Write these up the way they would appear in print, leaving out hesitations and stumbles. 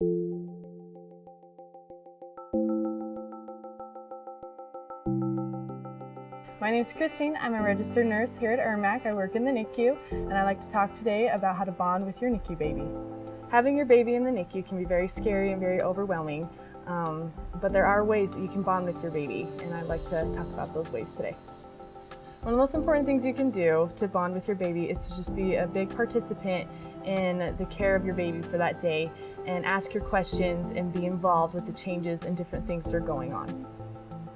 My name is Christine. I'm a registered nurse here at ERMAC. I work in the NICU, and I'd like to talk today about how to bond with your NICU baby. Having your baby in the NICU can be very scary and very overwhelming, but there are ways that you can bond with your baby, and I'd like to talk about those ways today. One of the most important things you can do to bond with your baby is to just be a big participant in the care of your baby for that day and ask your questions and be involved with the changes and different things that are going on.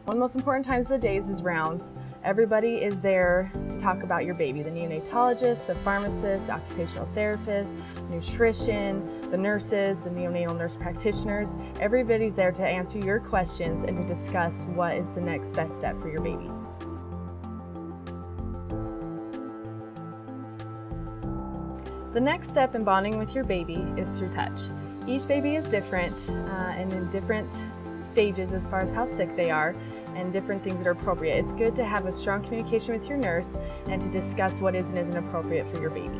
One of the most important times of the day is rounds. Everybody is there to talk about your baby. The neonatologist, the pharmacist, the occupational therapist, nutrition, the nurses, the neonatal nurse practitioners. Everybody's there to answer your questions and to discuss what is the next best step for your baby. The next step in bonding with your baby is through touch. Each baby is different and in different stages as far as how sick they are and different things that are appropriate. It's good to have a strong communication with your nurse and to discuss what is and isn't appropriate for your baby.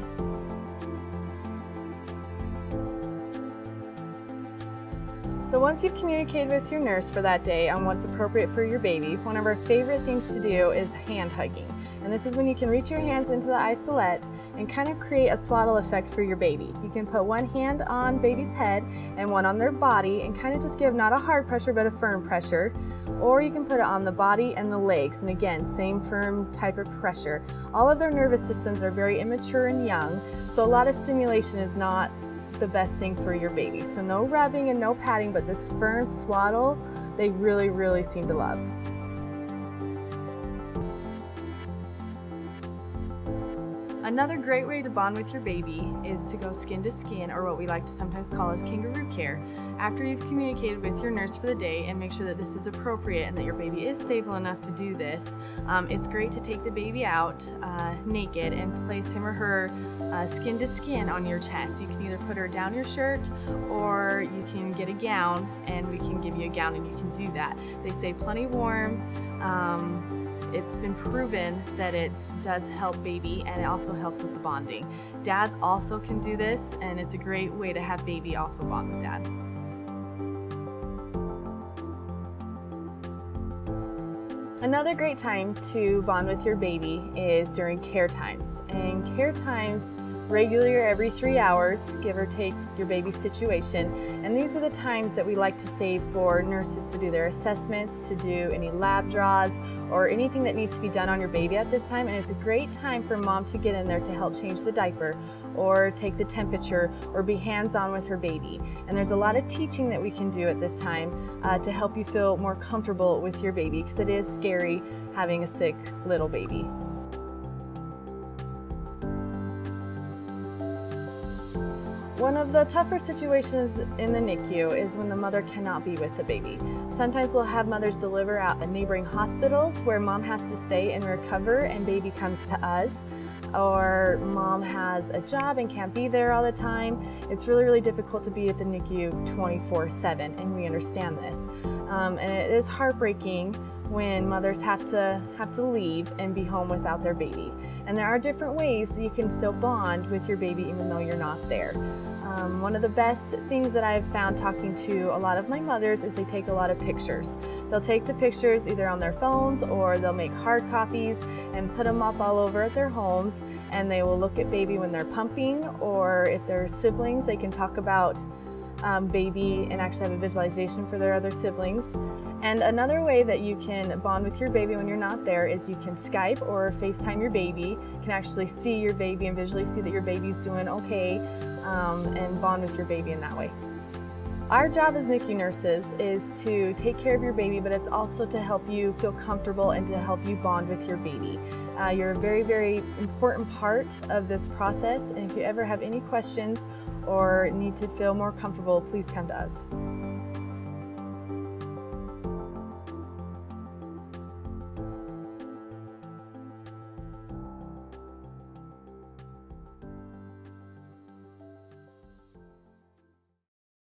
So once you've communicated with your nurse for that day on what's appropriate for your baby, one of our favorite things to do is hand hugging. And this is when you can reach your hands into the isolette and kind of create a swaddle effect for your baby. You can put one hand on baby's head and one on their body and kind of just give not a hard pressure but a firm pressure. Or you can put it on the body and the legs, and again, same firm type of pressure. All of their nervous systems are very immature and young, so a lot of stimulation is not the best thing for your baby. So no rubbing and no patting, but this firm swaddle, they really seem to love. Another great way to bond with your baby is to go skin to skin, or what we like to sometimes call as Kangaroo Care. After you've communicated with your nurse for the day and make sure that this is appropriate and that your baby is stable enough to do this, it's great to take the baby out naked and place him or her skin to skin on your chest. You can either put her down your shirt or you can get a gown and we can give you a gown and you can do that. They stay plenty warm. It's been proven that it does help baby and it also helps with the bonding. Dads also can do this, and it's a great way to have baby also bond with dad. Another great time to bond with your baby is during care times. And care times regularly or every 3 hours, give or take your baby's situation. And these are the times that we like to save for nurses to do their assessments, to do any lab draws, or anything that needs to be done on your baby at this time. And it's a great time for mom to get in there to help change the diaper or take the temperature or be hands-on with her baby. And there's a lot of teaching that we can do at this time to help you feel more comfortable with your baby, because it is scary having a sick little baby. One of the tougher situations in the NICU is when the mother cannot be with the baby. Sometimes we'll have mothers deliver out at neighboring hospitals where mom has to stay and recover and baby comes to us. Or mom has a job and can't be there all the time. It's really difficult to be at the NICU 24/7, and we understand this. And it is heartbreaking when mothers have to leave and be home without their baby. And there are different ways that you can still bond with your baby even though you're not there. One of the best things that I've found talking to a lot of my mothers is they take a lot of pictures. They'll take the pictures either on their phones or they'll make hard copies and put them up all over at their homes, and they will look at baby when they're pumping, or if they're siblings they can talk about baby and actually have a visualization for their other siblings. And another way that you can bond with your baby when you're not there is you can Skype or FaceTime your baby. You can actually see your baby and visually see that your baby's doing okay, and bond with your baby in that way. Our job as NICU nurses is to take care of your baby, but it's also to help you feel comfortable and to help you bond with your baby. You're a very important part of this process, and if you ever have any questions or need to feel more comfortable, please come to us.